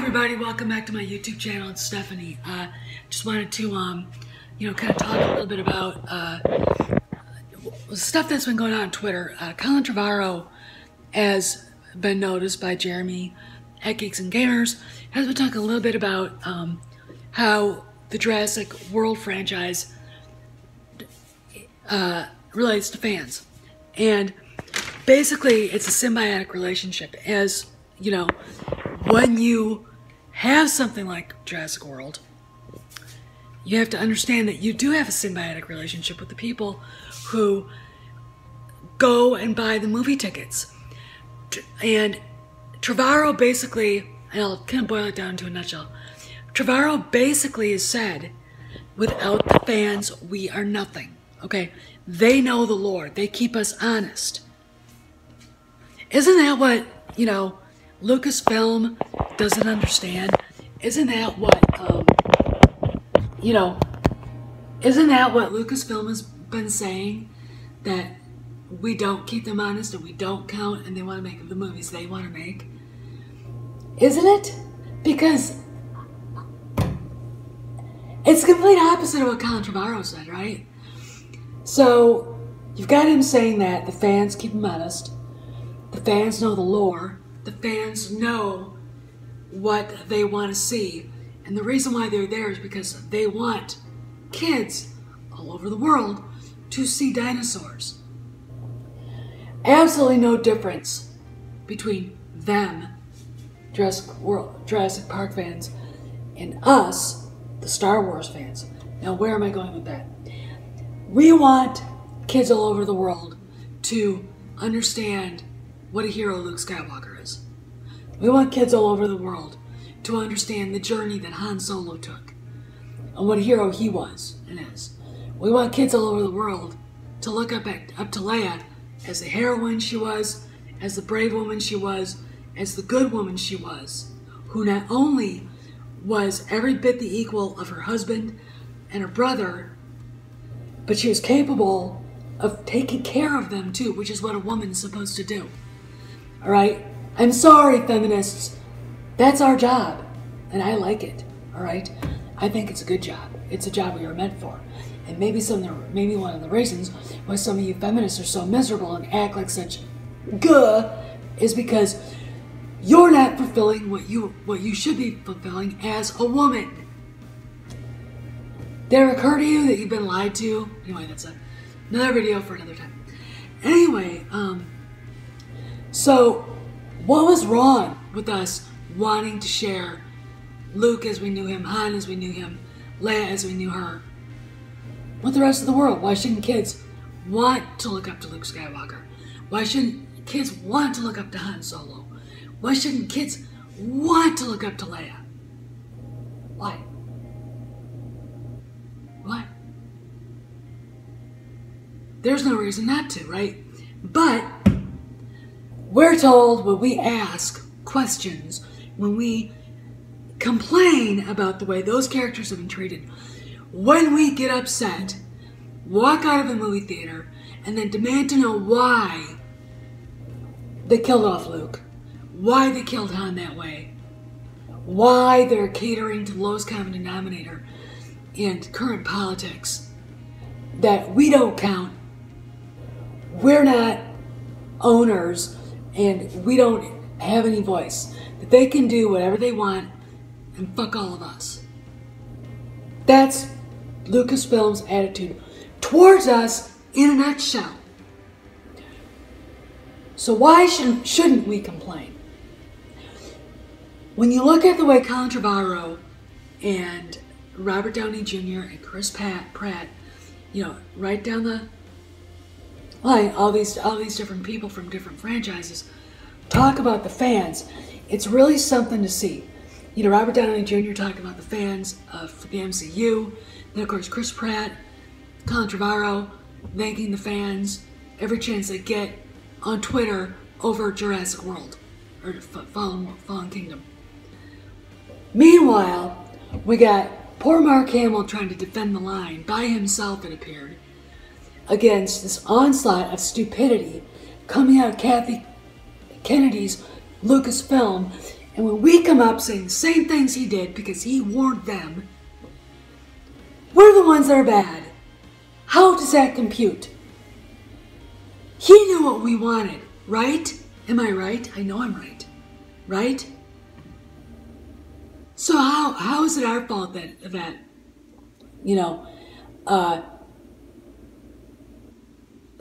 everybody, welcome back to my YouTube channel. It's Stephanie. Just wanted to, kind of talk a little bit about stuff that's been going on Twitter. Colin Trevorrow has been noticed by Jeremy at Geeks and Gamers, has been talking a little bit about how the Jurassic World franchise relates to fans. And basically, it's a symbiotic relationship. As, you know, when you have something like Jurassic World, you have to understand that you do have a symbiotic relationship with the people who go and buy the movie tickets. And Trevorrow basically, and I'll kind of boil it down to a nutshell, Trevorrow basically has said, without the fans, we are nothing. Okay? They know the Lord. They keep us honest. Isn't that what, Lucasfilm doesn't understand? Isn't that what, isn't that what Lucasfilm has been saying? That we don't keep them honest and we don't count and they want to make the movies they want to make? Isn't it? Because it's the complete opposite of what Colin Trevorrow said, right? So, you've got him saying that the fans keep him honest. The fans know the lore. The fans know what they want to see. And the reason why they're there is because they want kids all over the world to see dinosaurs. Absolutely no difference between them, Jurassic Park fans, and us, the Star Wars fans. Now, where am I going with that? We want kids all over the world to understand what a hero Luke Skywalker is. We want kids all over the world to understand the journey that Han Solo took and what a hero he was and is. We want kids all over the world to look up to Leia as the heroine she was, as the brave woman she was, as the good woman she was, who not only was every bit the equal of her husband and her brother, but she was capable of taking care of them too, which is what a woman's supposed to do. Alright? I'm sorry, feminists. That's our job. And I like it. Alright? I think it's a good job. It's a job we were meant for. And maybe one of the reasons why some of you feminists are so miserable and act like such is because you're not fulfilling what you should be fulfilling as a woman. Did it occur to you that you've been lied to? Anyway, that's another video for another time. Anyway, so what was wrong with us wanting to share Luke as we knew him, Han as we knew him, Leia as we knew her, with the rest of the world? Why shouldn't kids want to look up to Luke Skywalker? Why shouldn't kids want to look up to Han Solo? Why shouldn't kids want to look up to Leia? Why? Why? There's no reason not to, right? But we're told when we ask questions, when we complain about the way those characters have been treated, when we get upset, walk out of a movie theater, and then demand to know why they killed off Luke, why they killed Han that way, why they're catering to the lowest common denominator in current politics, that we don't count, we're not owners, and we don't have any voice, that they can do whatever they want and fuck all of us. That's Lucasfilm's attitude towards us in a nutshell. So why shouldn't we complain? When you look at the way Colin Trevorrow and Robert Downey Jr. and Chris Pratt, right down the line, all these different people from different franchises talk about the fans, it's really something to see. Robert Downey Jr. talking about the fans of the MCU, then of course Chris Pratt, Colin Trevorrow thanking the fans every chance they get on Twitter over Jurassic World, or Fallen Kingdom. Meanwhile, we got poor Mark Hamill trying to defend the line, by himself it appeared, against this onslaught of stupidity coming out of Kathy Kennedy's Lucasfilm And when we come up saying the same things he did because he warned them, we're the ones that are bad. How does that compute? He knew what we wanted, right? Am I right? I know I'm right. Right? So how is it our fault that you know,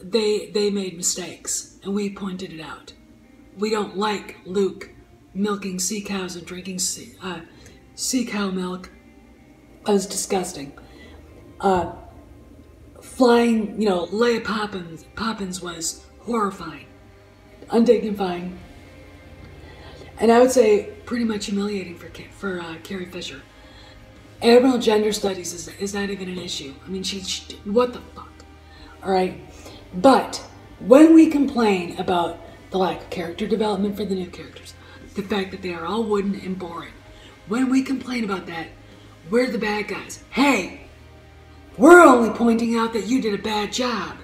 they made mistakes and we pointed it out? We don't like Luke milking sea cows and drinking sea cow milk. That was disgusting. Flying, Leia Poppins was horrifying, undignifying, and I would say pretty much humiliating for Carrie Fisher. Admiral Gender Studies is not even an issue. I mean, she what the fuck? All right, but when we complain about the lack of character development for the new characters, the fact that they are all wooden and boring, when we complain about that, we're the bad guys. Hey, we're only pointing out that you did a bad job.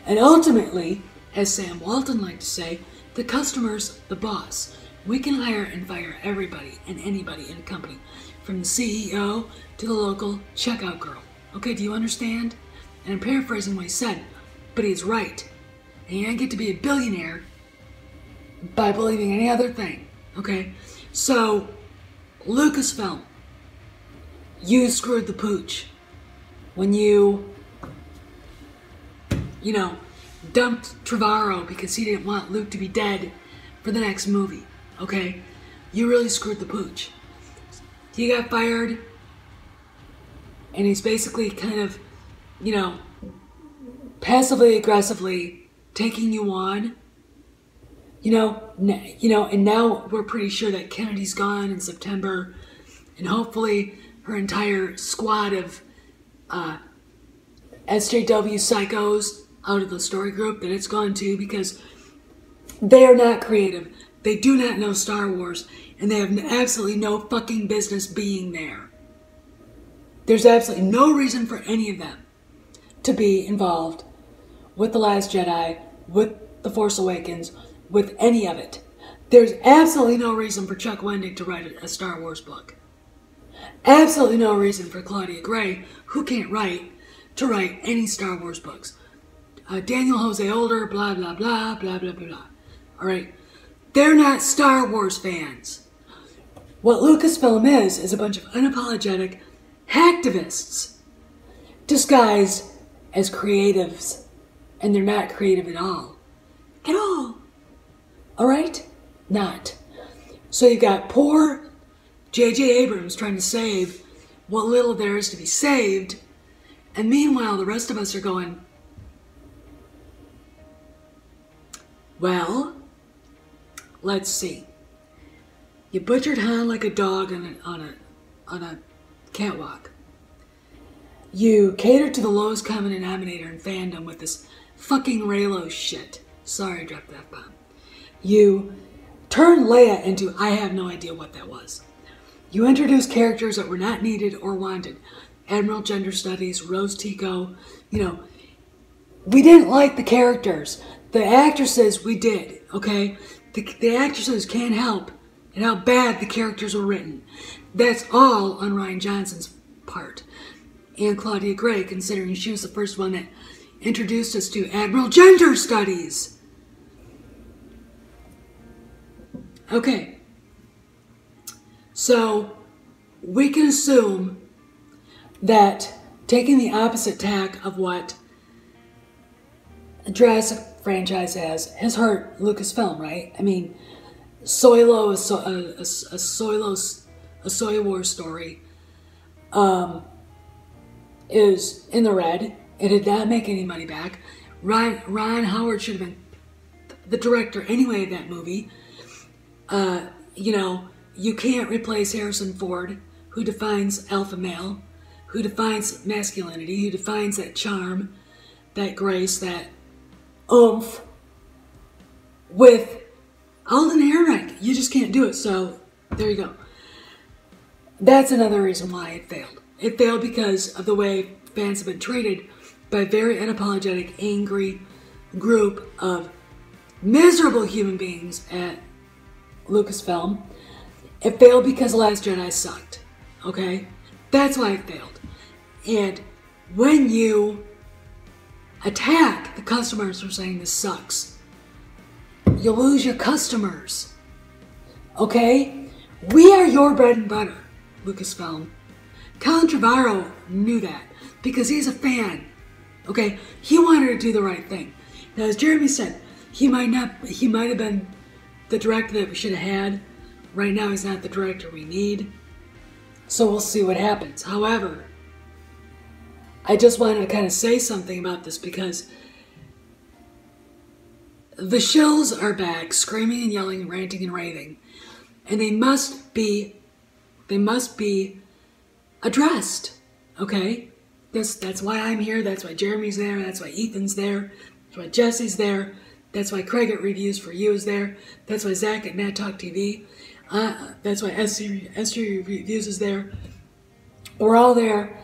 And ultimately, as Sam Walton liked to say, the customer's the boss. We can hire and fire everybody and anybody in a company, from the CEO to the local checkout girl. Okay, do you understand? And I'm paraphrasing what he said, but he's right. And you don't get to be a billionaire by believing any other thing. Okay? So, Lucasfilm, you screwed the pooch when you dumped Trevorrow because he didn't want Luke to be dead for the next movie. Okay? You really screwed the pooch. He got fired, and he's basically kind of, passively aggressively taking you on. And now we're pretty sure that Kennedy's gone in September, and hopefully her entire squad of SJW psychos out of the story group, that it's gone too, because they are not creative. They do not know Star Wars, and they have absolutely no fucking business being there. There's absolutely no reason for any of them to be involved with The Last Jedi, with The Force Awakens, with any of it. There's absolutely no reason for Chuck Wendig to write a Star Wars book. Absolutely no reason for Claudia Gray, who can't write, to write any Star Wars books. Daniel Jose Older, blah, blah, blah, blah, blah, blah, blah. All right? They're not Star Wars fans. What Lucasfilm is a bunch of unapologetic hacktivists disguised as creatives, and they're not creative at all. At all. All right? Not. So you've got poor J.J. Abrams trying to save what little there is to be saved, and meanwhile the rest of us are going, well, let's see. You butchered Han like a dog on a catwalk. You catered to the lowest common denominator in fandom with this fucking Reylo shit. Sorry I dropped that bomb. You turned Leia into I have no idea what that was. You introduced characters that were not needed or wanted. Admiral Gender Studies, Rose Tico. We didn't like the characters. The actresses, we did, okay? The actresses can't help and how bad the characters were written. That's all on Rian Johnson's part. And Claudia Gray, considering she was the first one that introduced us to Admiral Gender Studies. Okay. So, we can assume that taking the opposite tack of what the Jurassic franchise has hurt Lucasfilm, right? I mean, Solo, a Soy Wars story, is in the red. It did not make any money back. Ron Howard should have been the director anyway of that movie. You can't replace Harrison Ford, who defines alpha male, who defines masculinity, who defines that charm, that grace, that oomph, with Alden Ehrenreich. You just can't do it, so there you go. That's another reason why it failed. It failed because of the way fans have been treated by a very unapologetic, angry group of miserable human beings at Lucasfilm. It failed because The Last Jedi sucked. Okay? That's why it failed. And when you attack the customers for saying this sucks, you lose your customers. Okay? We are your bread and butter, Lucasfilm. Colin Trevorrow knew that because he's a fan. Okay? He wanted to do the right thing. Now, as Jeremy said, he might have been the director that we should have had. Right now, he's not the director we need. So we'll see what happens. However, I just wanted to kind of say something about this because the shills are back, screaming and yelling and ranting and raving. And they must be addressed. Okay? That's why I'm here. That's why Jeremy's there. That's why Ethan's there. That's why Jesse's there. That's why Craig at Reviews for You is there. That's why Zach at Mad Talk TV. That's why SC Reviews is there. We're all there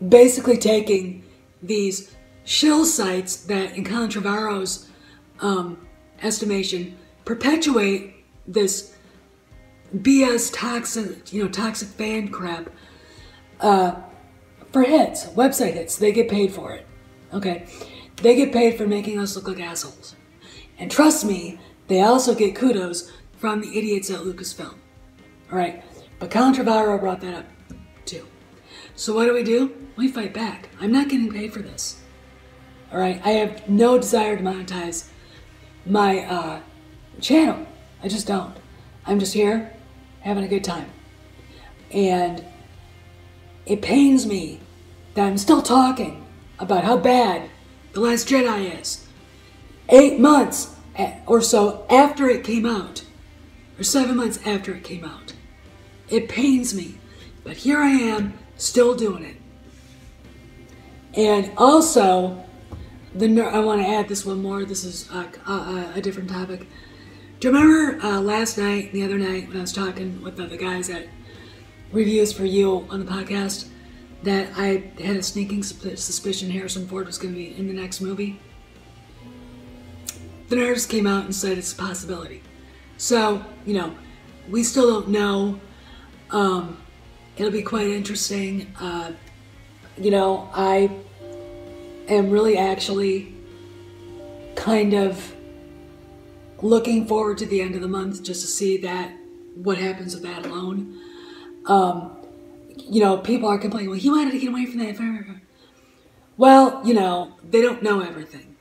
basically taking these shill sites that, in Colin Trevorrow's estimation, perpetuate this BS toxic fan crap for hits, website hits. They get paid for it. Okay? They get paid for making us look like assholes. And trust me, they also get kudos from the idiots at Lucasfilm. Alright? But Colin Trevorrow brought that up too. So what do? We fight back. I'm not getting paid for this. Alright? I have no desire to monetize my channel. I just don't. I'm just here having a good time. And it pains me that I'm still talking about how bad The Last Jedi is. 8 months or so after it came out, or 7 months after it came out. It pains me, but here I am, still doing it. And also, I want to add this one more. This is a different topic. Do you remember last night, the other night, when I was talking with the guys at Reviews for You on the podcast, that I had a sneaking suspicion Harrison Ford was going to be in the next movie? The nerds came out and said it's a possibility. So, we still don't know. It'll be quite interesting. I am really actually kind of looking forward to the end of the month just to see what happens with that alone. People are complaining, well, he wanted to get away from that. Well, they don't know everything.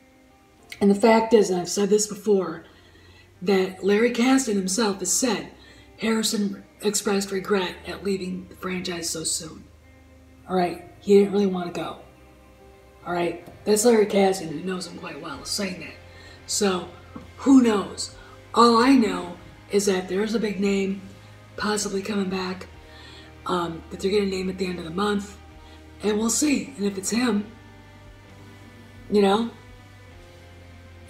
And the fact is, and I've said this before, that Larry Kasdan himself has said Harrison expressed regret at leaving the franchise so soon. Alright? He didn't really want to go. Alright? That's Larry Kasdan, who knows him quite well, saying that. So, who knows? All I know is that there's a big name possibly coming back, that they're going to name at the end of the month, and we'll see. And if it's him,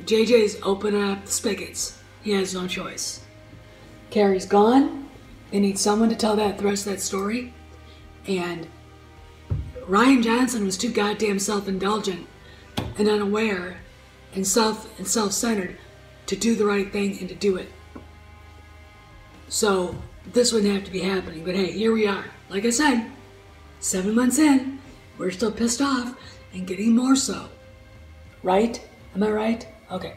JJ's opening up the spigots. He has no choice. Carrie's gone. They need someone to tell the rest of that story. And Rian Johnson was too goddamn self-indulgent and unaware and self-centered to do the right thing and to do it. So this wouldn't have to be happening. But hey, here we are. Like I said, 7 months in, we're still pissed off and getting more so. Right? Am I right? Okay.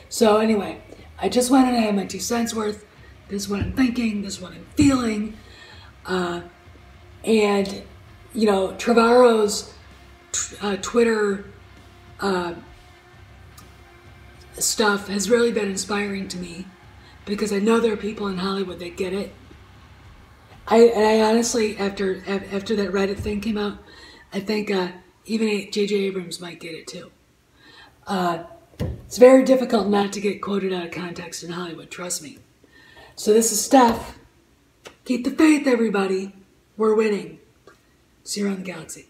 So anyway, I just wanted to have my 2 cents worth. This is what I'm thinking. This is what I'm feeling. And, Trevorrow's Twitter stuff has really been inspiring to me because I know there are people in Hollywood that get it. I honestly, after that Reddit thing came out, I think even J.J. Abrams might get it too. It's very difficult not to get quoted out of context in Hollywood, trust me. So this is Steph. Keep the faith, everybody. We're winning. See you around the galaxy.